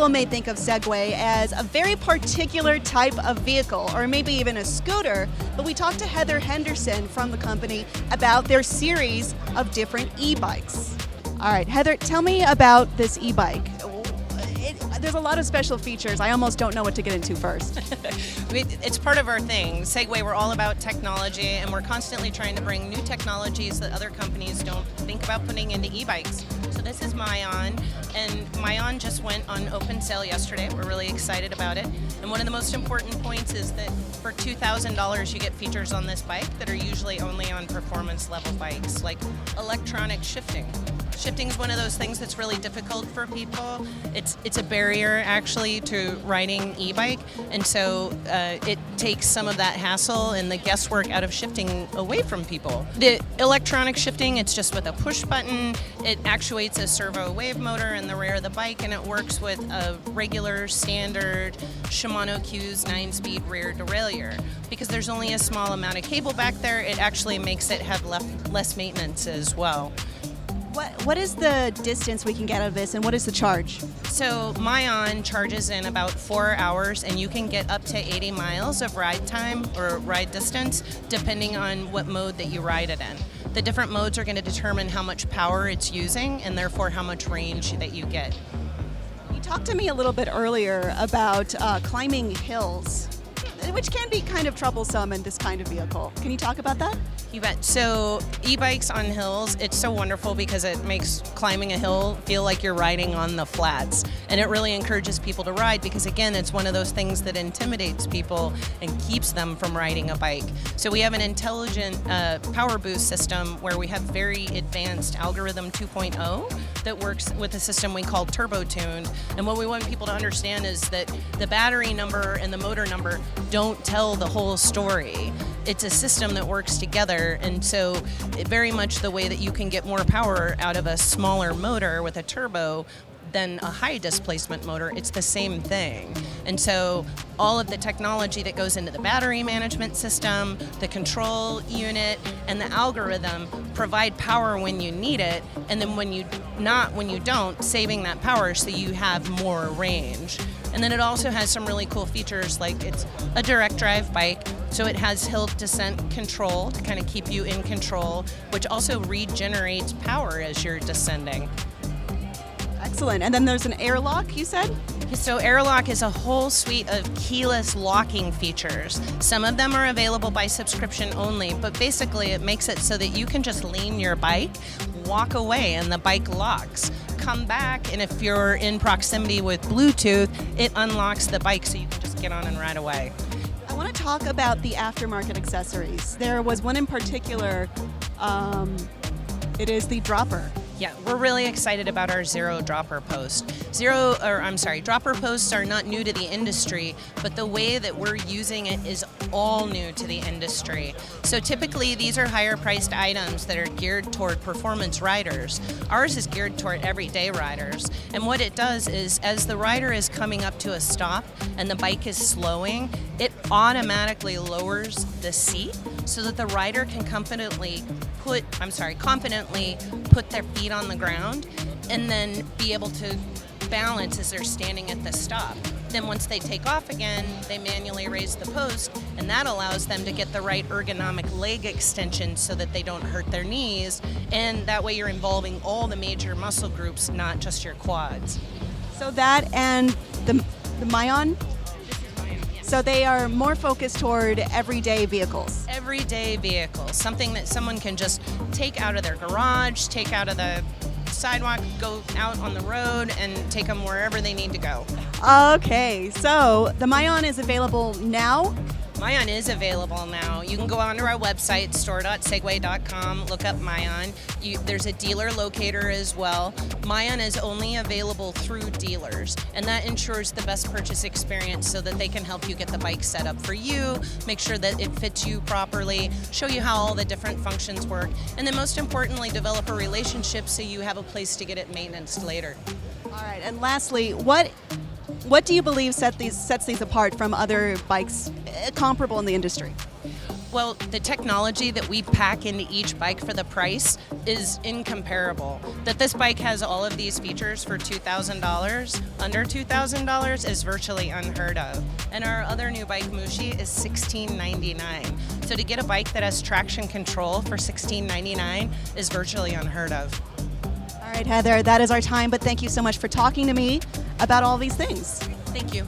people may think of Segway as a very particular type of vehicle, or maybe even a scooter, but we talked to Heather Henderson from the company about their series of different e-bikes. All right, Heather, tell me about this e-bike. There's a lot of special features. I almost don't know what to get into first. It's part of our thing. Segway, we're all about technology, and we're constantly trying to bring new technologies that other companies don't think about putting into e-bikes. So this is Myon, and Myon just went on open sale yesterday. We're really excited about it. And one of the most important points is that for $2,000 you get features on this bike that are usually only on performance level bikes, like electronic shifting. Shifting is one of those things that's really difficult for people. It's a barrier actually to riding e-bike, and so it takes some of that hassle and the guesswork out of shifting away from people. The electronic shifting, it's just with a push button. It actuates a servo wave motor in the rear of the bike, and it works with a regular standard Shimano Q's 9-speed rear derailleur. Because there's only a small amount of cable back there, it actually makes it have less maintenance as well. What is the distance we can get out of this, and what is the charge? So Myon charges in about 4 hours, and you can get up to 80 miles of ride time or ride distance depending on what mode that you ride it in. The different modes are going to determine how much power it's using and therefore how much range that you get. You talked to me a little bit earlier about climbing hills, which can be kind of troublesome in this kind of vehicle. Can you talk about that? You bet. So e-bikes on hills, it's so wonderful because it makes climbing a hill feel like you're riding on the flats. And it really encourages people to ride because, again, it's one of those things that intimidates people and keeps them from riding a bike. So we have an intelligent power boost system where we have very advanced algorithm 2.0 that works with a system we call turbo tuned. And what we want people to understand is that the battery number and the motor number don't tell the whole story. It's a system that works together, and so very much the way that you can get more power out of a smaller motor with a turbo than a high displacement motor, it's the same thing. And so all of the technology that goes into the battery management system, the control unit, and the algorithm provide power when you need it, and then when you don't, saving that power so you have more range. And then it also has some really cool features, like it's a direct drive bike, so it has hill descent control to kind of keep you in control, which also regenerates power as you're descending. Excellent. And then there's an airlock, you said? So airlock is a whole suite of keyless locking features. Some of them are available by subscription only, but basically it makes it so that you can just lean your bike, walk away, and the bike locks. Come back, and if you're in proximity with Bluetooth, it unlocks the bike so you can just get on and ride away. I want to talk about the aftermarket accessories. There was one in particular, it is the dropper. Yeah, we're really excited about our zero dropper post. Dropper posts are not new to the industry, but the way that we're using it is all new to the industry. So typically these are higher priced items that are geared toward performance riders. Ours is geared toward everyday riders. And what it does is as the rider is coming up to a stop and the bike is slowing, it automatically lowers the seat so that the rider can confidently put their feet on the ground and then be able to balance as they're standing at the stop. Then once they take off again, they manually raise the post, and that allows them to get the right ergonomic leg extension so that they don't hurt their knees, and that way you're involving all the major muscle groups, not just your quads. So that and the Myon? So they are more focused toward everyday vehicles. Everyday vehicles, something that someone can just take out of their garage, take out of the sidewalk, go out on the road, and take them wherever they need to go. Okay, so the Myon is available now? Myon is available now. You can go onto our website, store.segway.com, look up Myon. There's a dealer locator as well. Myon is only available through dealers, and that ensures the best purchase experience so that they can help you get the bike set up for you, make sure that it fits you properly, show you how all the different functions work, and then most importantly, develop a relationship so you have a place to get it maintenance later. All right, and lastly, what do you believe sets these apart from other bikes comparable in the industry? Well, the technology that we pack into each bike for the price is incomparable. That this bike has all of these features for $2,000, under $2,000 is virtually unheard of. And our other new bike, Mushi, is $1699. So to get a bike that has traction control for $1699 is virtually unheard of. All right, Heather, that is our time, but thank you so much for talking to me about all these things. Thank you.